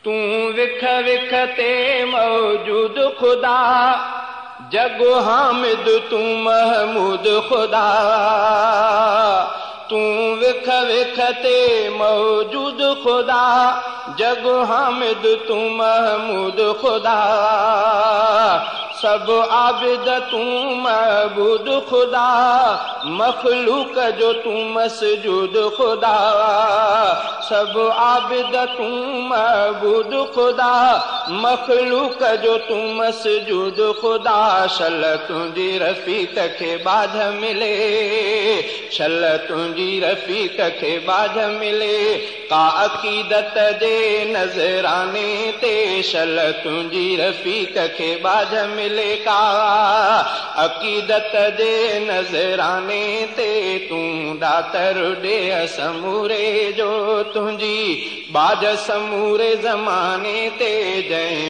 तू विख विख ते मौजूद खुदा, जगो हामिद तू महमूद खुदा। तू विख विख ते मौजूद खुदा, जगो हामिद तू महमूद खुदा। सब आबिद तू महबूद खुदा, मखलूक जो तू मसजूद खुदा। सब आबिद तू महबूद खुदा, मखलूक जो तू मसजूद खुदा। शल तुंहिंजी रफ़ीक खे बाझ मिले, शल तुंहिंजी रफ़ीक खे बाझ मिले। का अक़ीदत जे नज़राने ते, शल तुंहिंजी रफ़ीक खे बाझ मिले। का अक़ीदत जे नज़राने ते, तूं दातर ॾे समूरे जो, तुंहिंजी बाझ समूरे ज़माने ते। जंहिं